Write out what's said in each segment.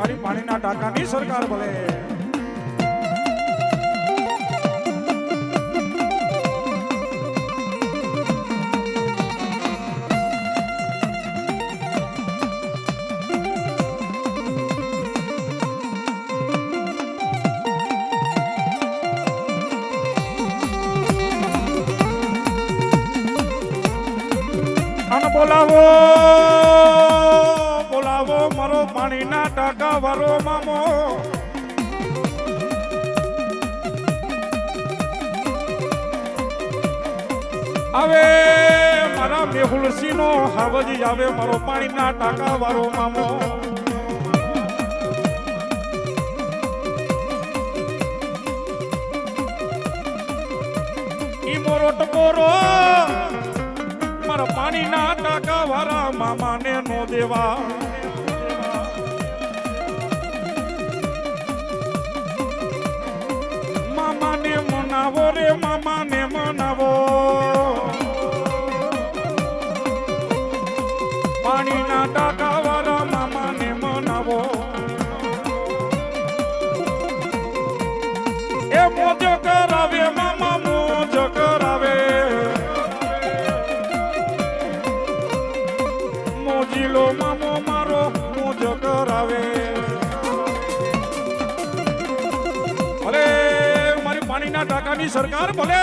મારી પાણીના ટાંકાની સરકાર ભલે. બોલાવો બોલાવો મારો પાણીના ટાંકા વાળો મામો. આવે મારા મેહુલસિંહ નો હાવજી આવે મારો પાણીના ટાંકા વાળો મામો. ઈ મોરો ટકોરો મારા પાણીના ટાંકા વાળા મામાને નો દેવા. મામાને મનાવો રે મામાને મનાવો. પાણીના ટાંકા વાળા મામાને મનાવો. એ મોજ કરાવે મામા મોજ કરાવે. મોજીલો મામો મારો મોજ કરાવે. ભલે મારી પાણીના ટાંકાની સરકાર ભલે.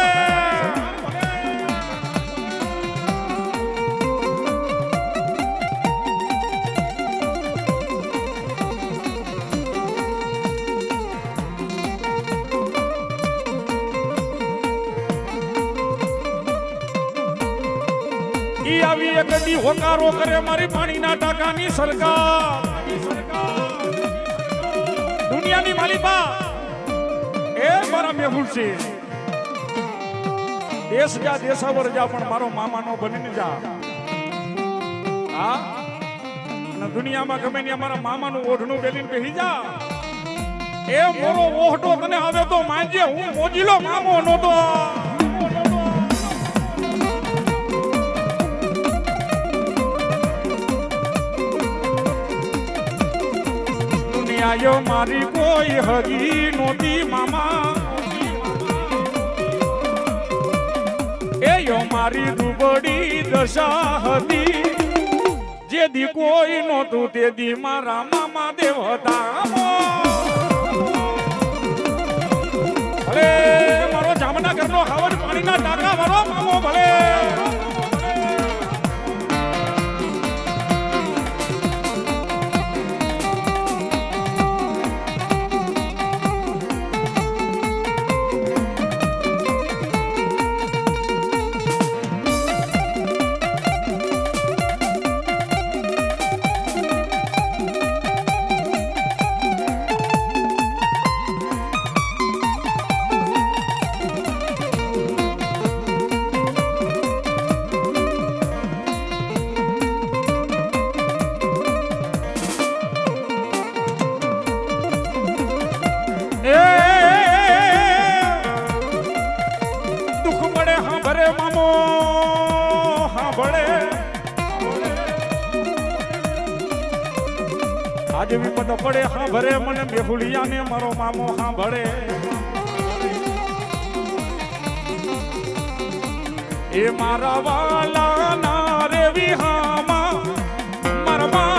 ઈ આવી એક દી હોકારો કરે મારી પાણીના ટાંકાની સરકાર. દુનિયાની માલિકા એ મારા મેહુલસિંહ દેશ જા દેશાવર જા પણ મારો મામાનો બનીને જા. હા અને દુનિયામાં ગમે ને મારા મામાનું ઓઢણું બેલીને બેહી જા. એ મોરો ઓઢો તને હવે તો માંજે હું મોજીલો મામો નહોતો. આયો મારી કોઈ હગી નોતી મામા. એ યો મારી દુબળી દશા હતી. જે દી કોઈ નોતું તે દી મારા મામા દેવ હતા. ભલે મારો જામનગરનો હાવજ પાણીના ટાંકા વાળો મામો ભલે. દુઃખ મળે હા ભરે મામો હા ભળે. આજે વિપદ પડે હા ભરે મને મેહુલિયાને મારો મામો હા ભળે. એ મારા વાલા ના રે વિહામા મારા મામા.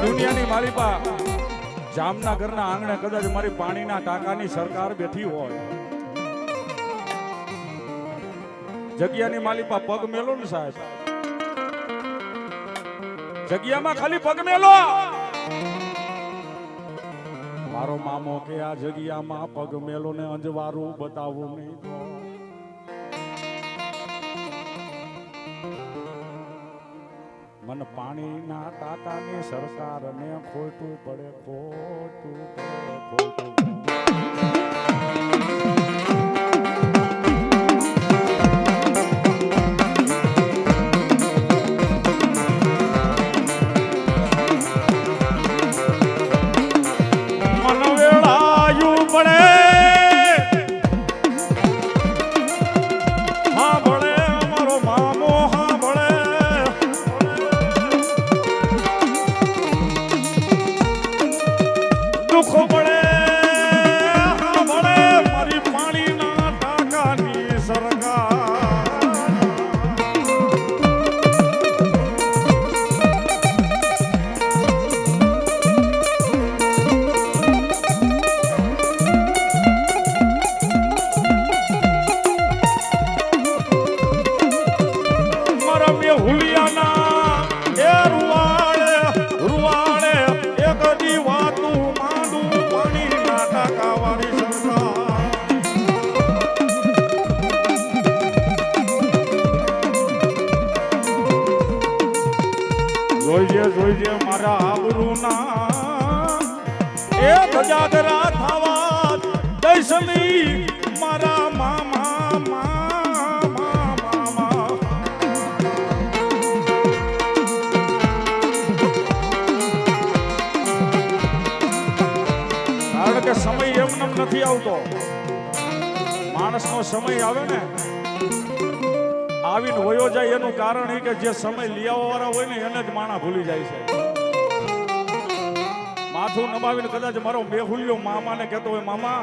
દુનિયાની માલિપા જામનગરના આંગણે કદાચ મારી પાણીના ટાંકાની સરકાર બેઠી હોય, જગ્યાની માલિપા પગ મેલો ને સાહેબ, જગ્યામાં ખાલી પગ મેલો. મારો મામો કે આ જગ્યામાં પગ મેલો ને અંજવારું બતાવું નહીં તો મન પાણીના ટાંકાની સરકારને ખોટું પડે, ખોટું પડે, ખોટું પડે. જોઈજે મારા આબરૂના એ ધજાગરા થવા દઈશની મારા મામા મામા. કારણ કે સમય એમને નથી આવતો, માણસનો સમય આવે ને આવીને વયો જાય એનું કારણ એ કે જે સમય લીયાવા વાળા હોય ને એને જ માણા ભૂલી જાય છે. માથું નમાવીને કદાચ મારો મેહુલ્યો મામાને કહેતો હોય મામા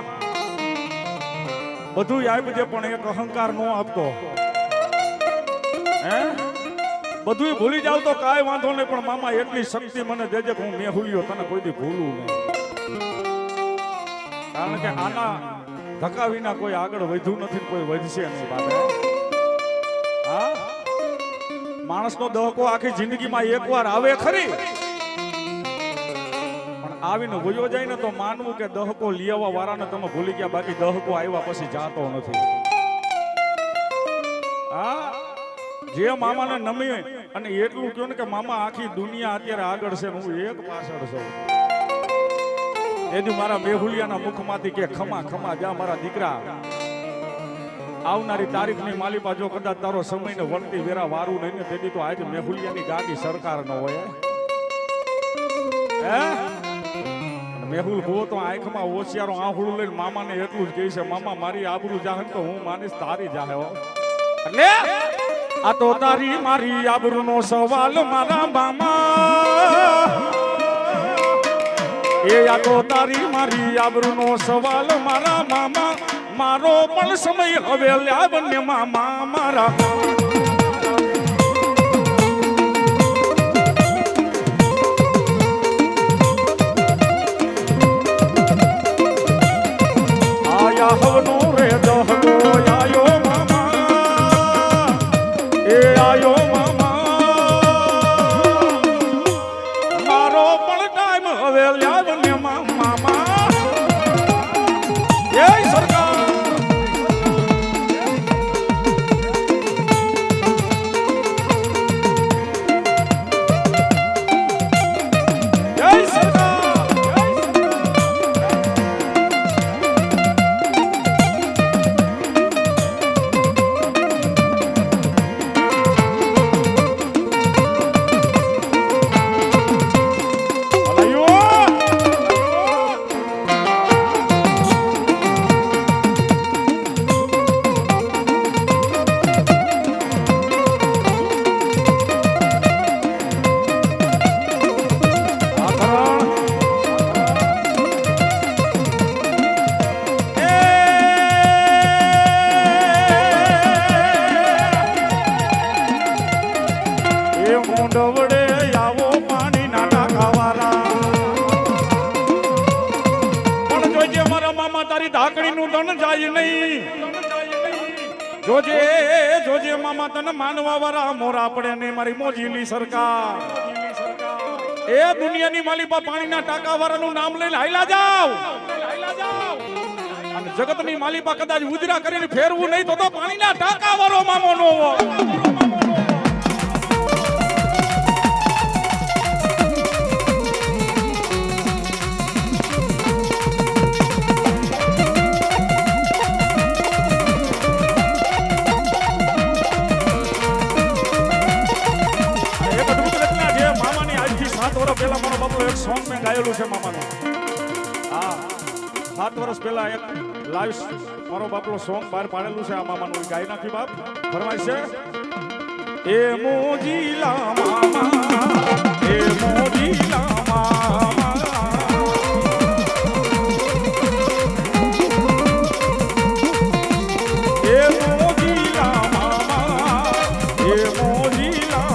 બધું આપી દે પણ એક અહંકાર નો આપતો, હે બધું ભૂલી જાવ તો કાંઈ વાંધો નહીં પણ મામા એટલી શક્તિ મને દેજે કે હું મેહુલ્યો તને કોઈ દી ભૂલું નહીં. કારણ કે આના ધક્કા વિના કોઈ આગળ વધ્યું નથી, કોઈ વધશે નહીં બાબા. માણસનો દહકો આખી જિંદગીમાં એકવાર આવે ખરી, પણ આવીને વયો જાય ને તો માનવું કે દહકો લીયાવા વાળાને તમે ભૂલી ગયા, બાકી દહકો આવ્યા પછી જાતો નથી. હા, જે મામાને નમી અને એટલું કહ્યું ને કે મામા આખી દુનિયા અત્યારે આગળ છે, હું એક પાછળ છું. એની મારા મેહુલિયાના મુખમાંથી કે ખમા ખમા જા મારા દીકરા, આવનારી તારીખની માલિપા જો કદાચ તારો સમયને વળતી વેરા વારું નહીં ને તેથી તો આજે મેહુલિયાની ગાડી સરકાર ન હોય. હે મેહુલ ભૂવો તો આંખમાં હોશિયારો આંખડું લઈને મામાને એટલું જ કહે છે, મામા મારી આબરૂ જાહે તો હું માનીશ તારી જાહે. એટલે આ તો તારી મારી આબરૂનો સવાલ મારા મામા, એ આ તો તારી મારી આબરૂનો સવાલ મારા મામા. મારો પણ સમય હવે લાવને મામા મારા. આયા હવનો રે દહકો આયો મામા, એ આયો મામા. મારો પણ ટાઈમ હવે લાવને મામા. એ સરકાર ડવડે આવો પાણી ના ટાંકા વાળા. જોજે જોજે મામા તને માનવા વાળા મોરા પડે ને મારી મોજીલી સરકાર એ દુનિયાની માલિપા પાણીના ટાંકા વાળાનું નામ લઈને હાઈલા જાવ અને જગતની માલિપા કદાચ ઉજરા કરીને ફેરવું નહીં તો પાણીના ટાંકા વાળો મામો નો પેલા મારો બાપલો એક સોંગ મેં ગાયેલું છે મામાનું. હા 7 વર્ષ પહેલા એક લાઈવ મારો બાપલો સોંગ બહાર પાડેલું છે આ મામાનું ગાઈ નાખી બાપ ફરમાય છે એ મોજીલા મામા એ મોજીલા મામા એ મોજીલા મામા એ મોજીલા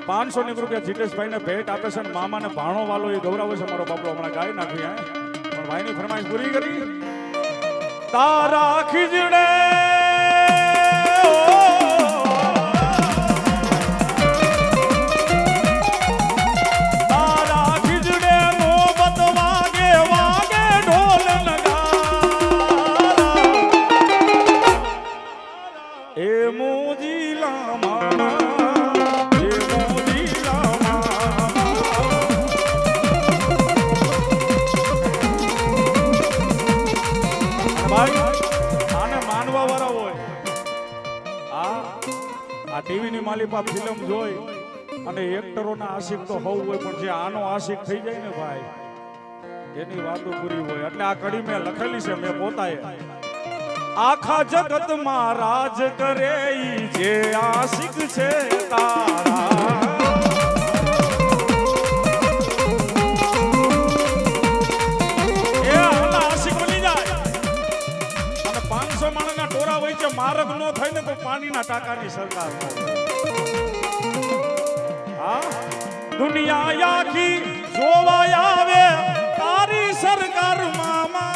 ₹500 જીતેશભાઈ ને ભેટ આપે છે મામા ને ભાણો વાલો એ ગૌરવ છે મારો બાપલો હમણાં ગાય નાખી પણ ભાઈ ની ફરમાઈશ પૂરી કરી તારા ખીજડે તારા ખીજડે નોબત વાગે વાગે ઢોલ નગારા એ મોજીલા મામા ટીવી ની માલિપા ફિલ્મ જોઈ અને એક્ટરોના આશિક તો હોવું હોય પણ જે આનો આશિક થઈ જાય ને ભાઈ એની વાતો પૂરી હોય એટલે આ કડી મેં લખેલી છે મેં પોતાએ આખા જગતમાં રાજ કરે ઈ જે આશિક છે તારા એ આલા આશિક બની જાય અને 500 માણસના ટોરા હોય છે માર્ગ નો થાય ને તો પાણીના ટાંકાની સરકાર હા દુનિયા આખી જોવા આવે તારી સરકાર મામા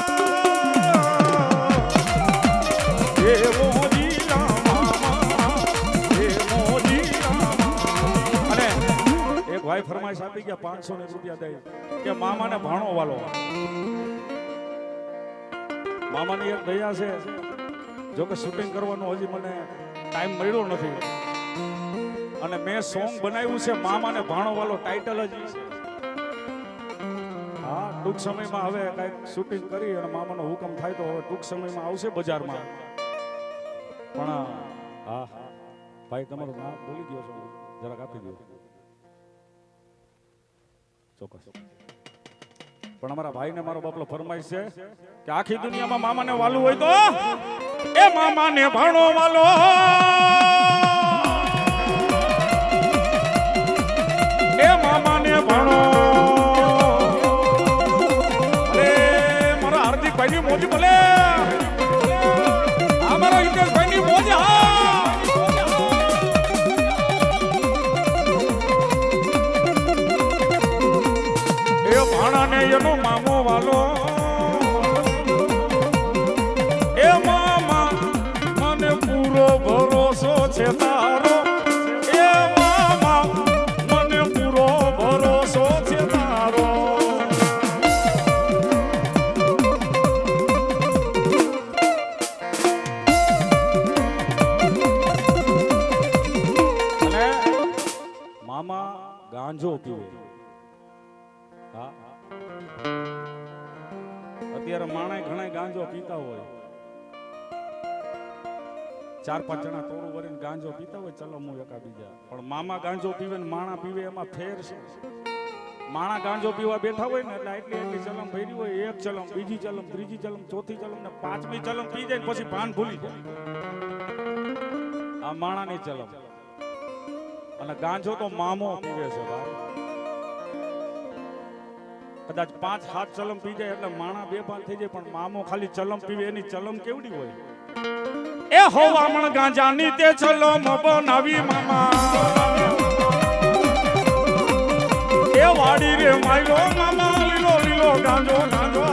એ મોજીલા મામા એ મોજીલા અને એક ભાઈ ફરમાઈશ આપી ગયા ₹500 દઈ કે મામાને ભાણો વાલો મામાની એક દયા છે જો કે શૂટિંગ કરવાનું હજી મને ટાઈમ મળ્યો નથી અને મેં સોંગ બનાવ્યું છે મામાને ભાણો વાલો ટાઇટલ જ છે હા ટૂંક સમયમાં હવે કંઈક શૂટિંગ કરી અને મામાનો હુકમ થાય તો હવે ટૂંક સમયમાં આવશે બજારમાં પણ હા ભાઈ તમારું નામ ભૂલી ગયો છો જરાક આપી દો ચોક્કસ પણ અમારા ભાઈને મારો બાપલો ફરમાઈશ છે કે આખી દુનિયામાં મામાને વાલું હોય તો એ મામાને ભાણો વાલો એ મામાને ભાણો અરે મારા હાર્દિકભાઈ ની મોજ ભલે અમારા હિતેશભાઈ ની મોજ એ ભાણાને એનો મામો વાલો એ મામા મને પૂરો ભરોસો છે તારો એ મામા મને પૂરો ભરોસો છે તારો અને મામા ગાંજો પીવે હા અત્યારે માણસ ઘણા ગાંજો પીતા હોય 4-5 જણા તોરું ભરીને ગાંજો પીતા હોય ચલો હું એકા બીજા પણ મામા ગાંજો પીવે ને માણા પીવે એમાં ફેર છે માણા ગાંજો પીવા બેઠા હોય ને એટલે એટલી ચલમ ભરી હોય એક ચલમ બીજી ચલમ ત્રીજી ચલમ ચોથી ચલમ ને 5મી ચલમ પી જાય પછી ભાન ભૂલી જાય આ માણાની ચલમ અને ગાંજો તો મામો પીવે છે ભાઈ કદાચ 5-7 ચલમ પી જાય એટલે માણા 2-5 થઈ જાય પણ મામો ખાલી ચલમ પીવે એની ચલમ કેવડી હોય એ હોવામણ ગાંજાની તે ચલો બનાવી મામા એ વાડી રે માયલો મામા લીલો લીલો ગાંજો ગાંજો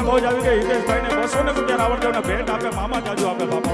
મોજ આવી ગઈ હિતેશભાઈ ને 200 રૂપિયા આવડતો ભેટ આપે મામા જાજુ આપે બાપો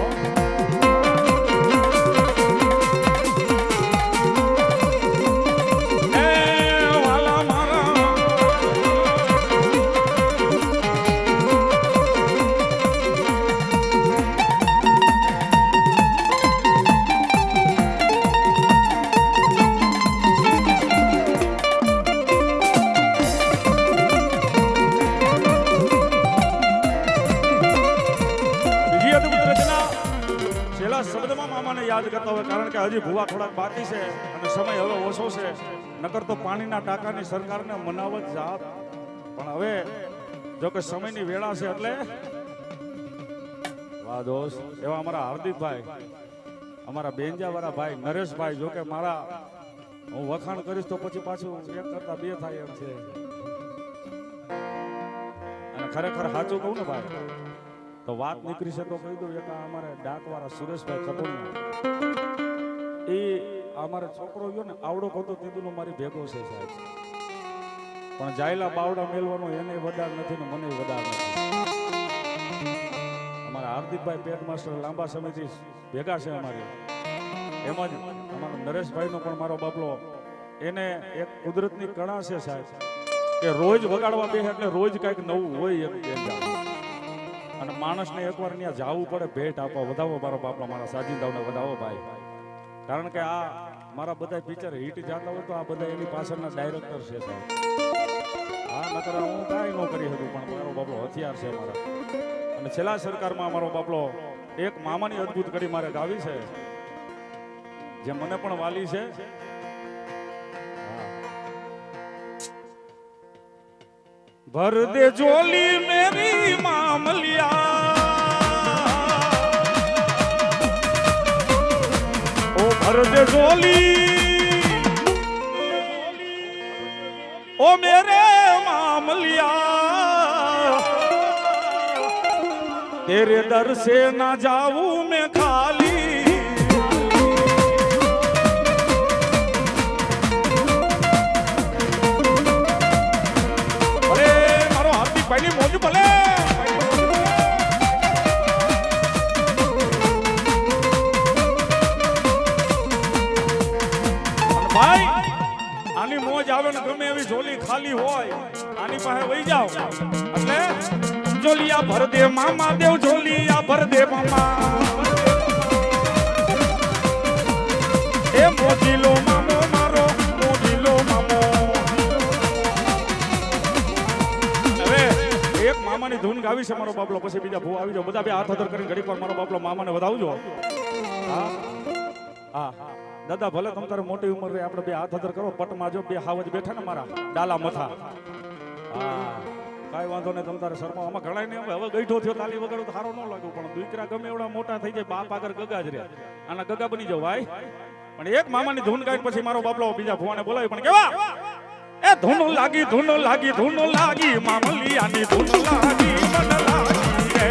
શબ્દમાં મામાને યાદ કરતા હોય કારણ કે હજી ભૂવા થોડાક બાકી છે અને સમય હવે ઓછો છે નકર તો પાણીના ટાંકાની સરકારને મનાવત જાત પણ હવે જો કે સમયની વેળા છે એટલે વાહ દોસ્ત એવા અમારા હાર્દિકભાઈ અમારા બેંજાવાળા ભાઈ નરેશભાઈ જો કે મારા હું વખાણ કરીશ તો પછી પાછું એક કરતા બે થાય એમ છે અને ખરેખર સાચું કહું ને ભાઈ તો વાત નીકળી છે તો કહી દઉં એક અમારે ડાકવાળા સુરેશભાઈ કપોડિયા એ અમારો છોકરો ગયો ને આવડો ખોતો તેદુનો મારી ભેગો છે સાહેબ પણ જાયલા બાવડા મેલવાનો એને વડાર નથી ને મને વડાર નથી અમારા હાર્દિકભાઈ પેટ માસ્ટર લાંબા સમયથી ભેગા છે અમારી એમ જ અમારા નરેશભાઈનો પણ મારો બાપલો એને એક કુદરતની કળા છે સાહેબ કે રોજ વગાડવા બે એટલે રોજ કંઈક નવું હોય એક અને માણસને એકવાર ત્યાં જવું પડે ભેટ આપવા વધાવો મારો બાપલો મારા સાજિંદાઓને વધાવો ભાઈ કારણ કે આ મારા બધા પિક્ચર હિટ જતા હોય તો આ બધા એની પાછળના ડાયરેક્ટર છે સાહેબ હા નકર હું કાંઈ ન કરી શકું પણ મારો બાપલો હથિયાર છે મારા અને છેલ્લા સરકારમાં મારો બાપલો એક મામાની અદ્ભુત કરી મારે ગાવી છે જે મને પણ વાલી છે भर दे झोली मेरी मामलिया ओ भर दे झोली ओ मेरे मामलिया तेरे दर से ना जाऊं मैं खाली पहली मौज भले भाई आनी मौज आवे ने गमे एवी झोली खाली होय आनी पासे वही जाओ એટલે झोलिया भर दे मामा देव झोलिया भर दे मामा ए मोजीलो मामो मारो मोजीलो मामो એક મામાની ધૂન ગાવી છે મારો બાપલો પછી બીજા ભૂ આવી જાવ બધા બે હાથ અધર કરીને ઘડીક વાર મારો બાપલો મામાને વધાવજો હા હા દાદા ભલે તમ તારે મોટી ઉંમર રે આપણે બે હાથ અધર કરો પટમાં જો બે હાવજ બેઠા ને મારા ડાલા મથા હા કાઈ વાંધો નહીં તમ તારે શર્મા આમાં ઘણાય નહીં હવે ગઈઠો થયો તાલી વગર તો સારો ન લાગ્યો પણ દીકરા ગમે એવડા મોટા થઈ જાય બાપ આગળ ગગા જ રે આના ગગા બની જાવ ભાઈ પણ એક મામાની ધૂન ગાઈને પછી મારો બાપલો બીજા ભૂવાને બોલાવી પણ કેવા ए धुन लागी मामलियानी धुन लागी मन लागी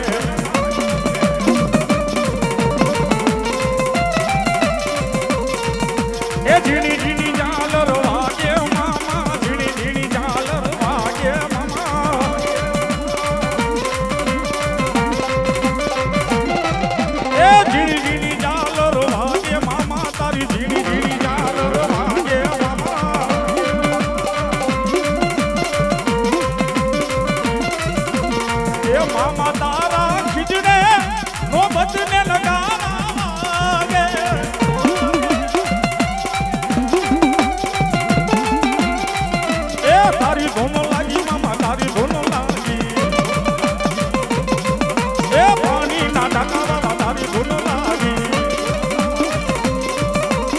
ए झीणी झीणी झालर वागे मामा झीणी झीणी झालर वागे मामा ए झीणी झीणी झालर वागे मामा तारी झीणी झीणी झालर वागे मामा तारा खिजड़े नो बचने लगा गे ए तारी धुन लागी मामा तारी धुन लागी ए पानी ना डकावा तारी धुन लागी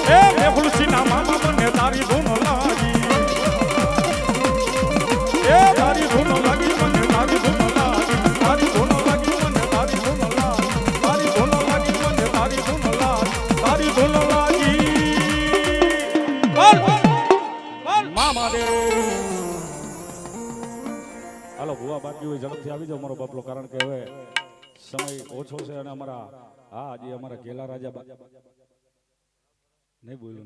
ए मेहुलसी ना मामा बने तारी धुन लागी હાલો ભૂવા બાકી હોય ઝડપથી આવી જાઓ મારો બાપલો, કારણ કે હવે સમય ઓછો છે અને અમારા હા હજી અમારા કેલા રાજા નહીં બોલ્યો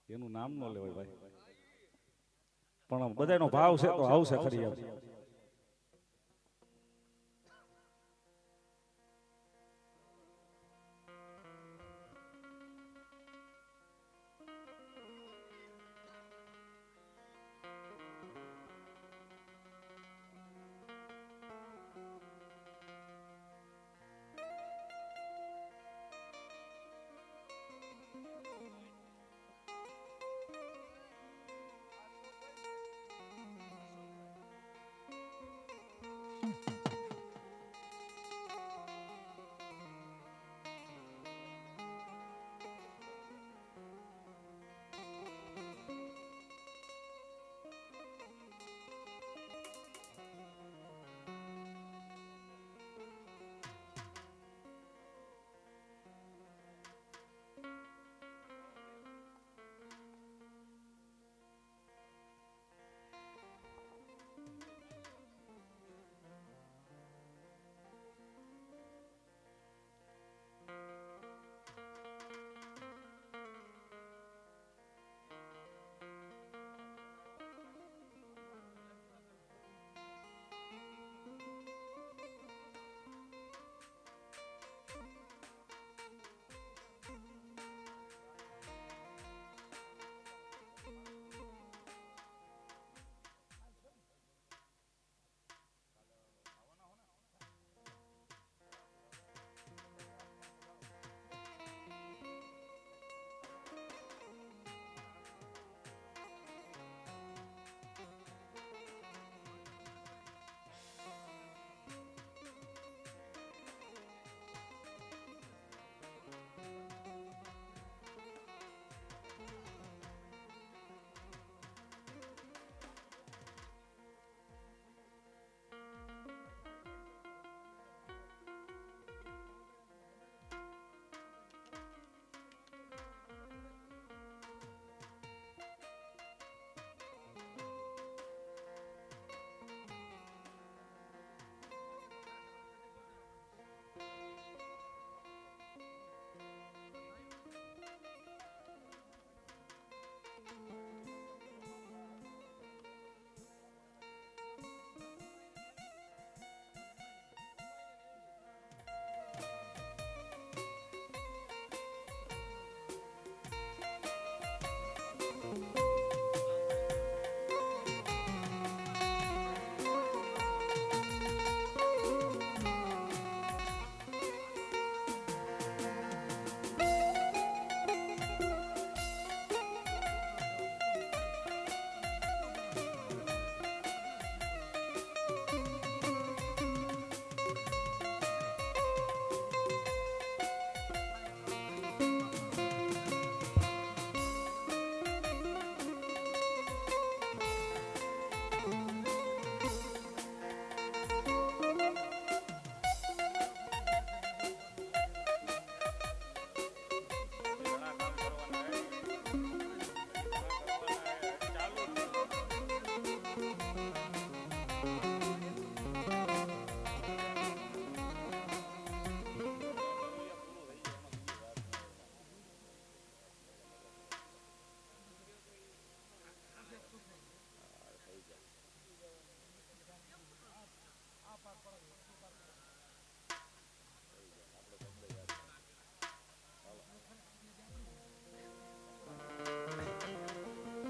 એનું નામ ન લેવાય ભાઈ, પણ બધાનો ભાવ છે તો આવશે ખરી આવશે.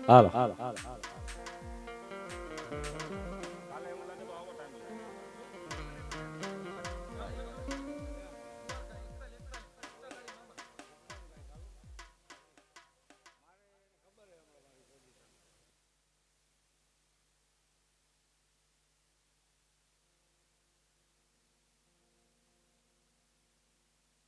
હાલો